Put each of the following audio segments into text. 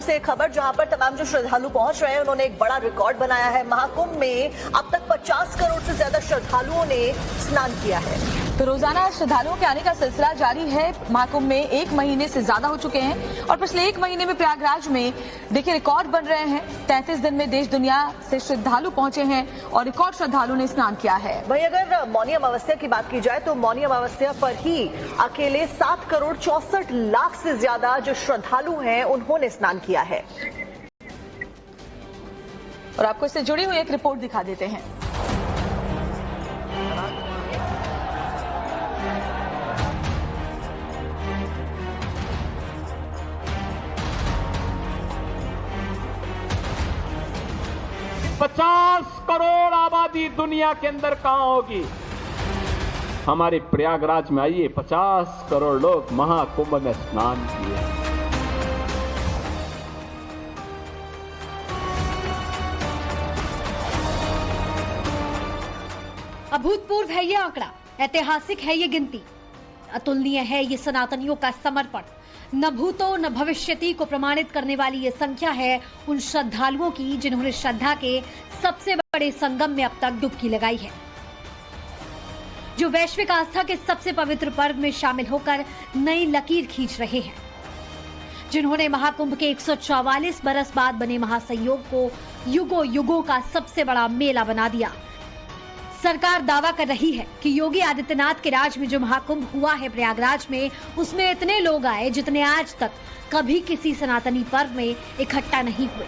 से खबर, जहां पर तमाम जो श्रद्धालु पहुंच रहे हैं उन्होंने एक बड़ा रिकॉर्ड बनाया है। महाकुंभ में अब तक 50 करोड़ से ज्यादा श्रद्धालुओं ने स्नान किया है। तो रोजाना श्रद्धालुओं के आने का सिलसिला जारी है। महाकुंभ में 1 महीने से ज्यादा हो चुके हैं और पिछले 1 महीने में प्रयागराज में देखिए रिकॉर्ड बन रहे हैं। 33 दिन में देश दुनिया से श्रद्धालु पहुंचे हैं और रिकॉर्ड श्रद्धालुओं ने स्नान किया है। वहीं अगर मौनी अमावस्या की बात की जाए तो मौनी अमावस्या पर ही अकेले 7 करोड़ 64 लाख से ज्यादा जो श्रद्धालु हैं उन्होंने स्नान किया है। और आपको इससे जुड़ी हुई एक रिपोर्ट दिखा देते हैं। पचास करोड़ आबादी दुनिया के अंदर कहां होगी? हमारे प्रयागराज में आइए, 50 करोड़ लोग महाकुंभ में स्नान किए। अभूतपूर्व है ये आंकड़ा, ऐतिहासिक है ये गिनती, अतुलनीय है ये सनातनियों का समर्पण। न भूतो न भविष्यति को प्रमाणित करने वाली ये संख्या है उन श्रद्धालुओं की जिन्होंने श्रद्धा के सबसे बड़े संगम में अब तक डुबकी लगाई है, जो वैश्विक आस्था के सबसे पवित्र पर्व में शामिल होकर नई लकीर खींच रहे हैं, जिन्होंने महाकुंभ के 144 बरस बाद बने महासंयोग को युगों युगों का सबसे बड़ा मेला बना दिया। सरकार दावा कर रही है कि योगी आदित्यनाथ के राज में जो महाकुंभ हुआ है प्रयागराज में, उसमें इतने लोग आए जितने आज तक कभी किसी सनातनी पर्व में इकट्ठा नहीं हुए।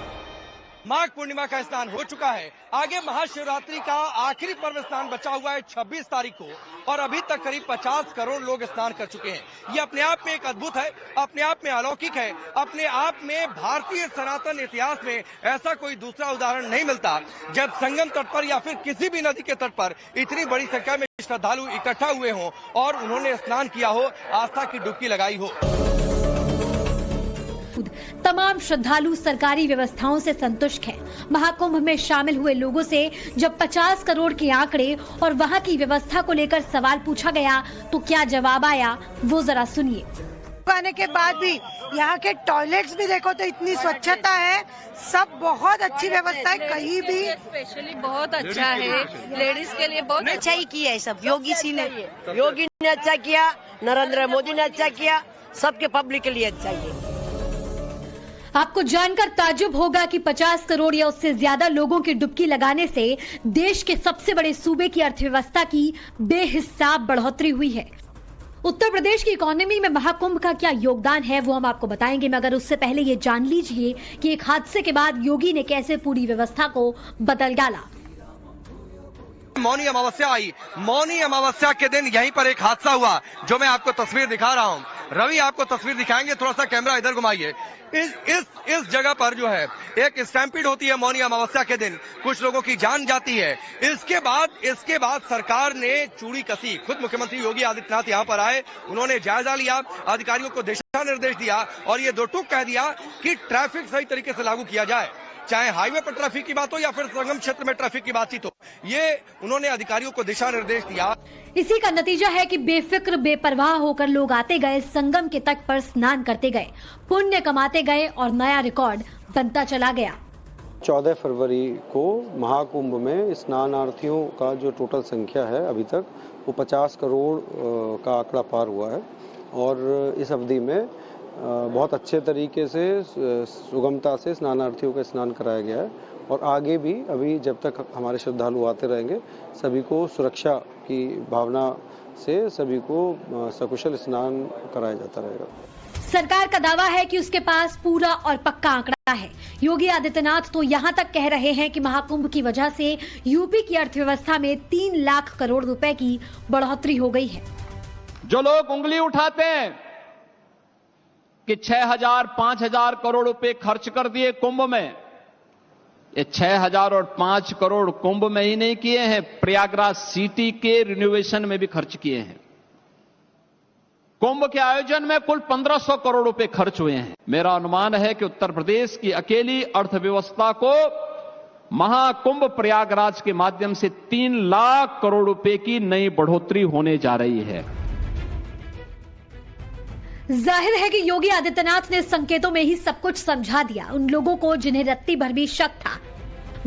माघ पूर्णिमा का स्नान हो चुका है, आगे महाशिवरात्रि का आखिरी पर्व स्नान बचा हुआ है 26 तारीख को, और अभी तक करीब 50 करोड़ लोग स्नान कर चुके हैं। ये अपने आप में एक अद्भुत है, अपने आप में अलौकिक है, अपने आप में भारतीय सनातन इतिहास में ऐसा कोई दूसरा उदाहरण नहीं मिलता जब संगम तट पर या फिर किसी भी नदी के तट पर इतनी बड़ी संख्या में श्रद्धालु इकट्ठा हुए हों और उन्होंने स्नान किया हो, आस्था की डुबकी लगाई हो। तमाम श्रद्धालु सरकारी व्यवस्थाओं से संतुष्ट हैं। महाकुंभ में शामिल हुए लोगों से जब 50 करोड़ के आंकड़े और वहां की व्यवस्था को लेकर सवाल पूछा गया तो क्या जवाब आया, वो जरा सुनिए। आने के बाद भी यहाँ के टॉयलेट्स भी देखो तो इतनी स्वच्छता है, सब बहुत अच्छी व्यवस्था है, कहीं भी स्पेशली बहुत अच्छा है, लेडीज के लिए बहुत अच्छा ही किया है। सब योगी जी ने अच्छा किया, नरेंद्र मोदी ने अच्छा किया, सबके पब्लिक के लिए अच्छा ही। आपको जानकर ताज्जुब होगा कि 50 करोड़ या उससे ज्यादा लोगों की डुबकी लगाने से देश के सबसे बड़े सूबे की अर्थव्यवस्था की बेहिसाब बढ़ोतरी हुई है। उत्तर प्रदेश की इकोनॉमी में महाकुंभ का क्या योगदान है वो हम आपको बताएंगे, मगर उससे पहले ये जान लीजिए कि एक हादसे के बाद योगी ने कैसे पूरी व्यवस्था को बदल डाला। मौनी अमावस्या आई, मौनी अमावस्या के दिन यहीं पर एक हादसा हुआ जो मैं आपको तस्वीर दिखा रहा हूँ। रवि आपको तस्वीर दिखाएंगे, थोड़ा सा कैमरा इधर घुमाइए। इस जगह पर जो है एक स्टैम्पीड होती है मौनी अमावस्या के दिन, कुछ लोगों की जान जाती है। इसके बाद सरकार ने चूड़ी कसी। खुद मुख्यमंत्री योगी आदित्यनाथ यहाँ पर आए, उन्होंने जायजा लिया, अधिकारियों को दिशा निर्देश दिया और ये दो टूक कह दिया कि ट्रैफिक सही तरीके से लागू किया जाए, चाहे हाईवे पर ट्रैफिक की बात हो या फिर संगम क्षेत्र में ट्रैफिक की बातचीत हो। ये उन्होंने अधिकारियों को दिशा निर्देश दिया। इसी का नतीजा है कि बेफिक्र बेपरवाह होकर लोग आते गए, संगम के तट पर स्नान करते गए, पुण्य कमाते गए और नया रिकॉर्ड बनता चला गया। 14 फरवरी को महाकुंभ में स्नानार्थियों का जो टोटल संख्या है अभी तक वो 50 करोड़ का आंकड़ा पार हुआ है और इस अवधि में बहुत अच्छे तरीके से सुगमता से स्नानार्थियों का स्नान कराया गया है और आगे भी अभी जब तक हमारे श्रद्धालु आते रहेंगे सभी को सुरक्षा की भावना से सभी को सकुशल स्नान कराया जाता रहेगा। सरकार का दावा है कि उसके पास पूरा और पक्का आंकड़ा है। योगी आदित्यनाथ तो यहां तक कह रहे हैं कि महाकुंभ की वजह से यूपी की अर्थव्यवस्था में 3 लाख करोड़ रुपए की बढ़ोतरी हो गई है। जो लोग उंगली उठाते हैं कि 6,000 5,000 करोड़ रुपए खर्च कर दिए कुंभ में, ये 6,000 और 5 करोड़ कुंभ में ही नहीं किए हैं, प्रयागराज सिटी के रिनोवेशन में भी खर्च किए हैं। कुंभ के आयोजन में कुल 1,500 करोड़ रुपए खर्च हुए हैं। मेरा अनुमान है कि उत्तर प्रदेश की अकेली अर्थव्यवस्था को महाकुंभ प्रयागराज के माध्यम से 3 लाख करोड़ रुपए की नई बढ़ोतरी होने जा रही है। जाहिर है कि योगी आदित्यनाथ ने संकेतों में ही सब कुछ समझा दिया उन लोगों को जिन्हें रत्ती भर भी शक था।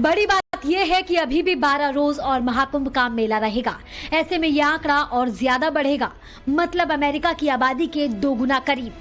बड़ी बात यह है कि अभी भी 12 रोज और महाकुंभ का मेला रहेगा। ऐसे में यह आंकड़ा और ज्यादा बढ़ेगा, मतलब अमेरिका की आबादी के 2 गुना करीब।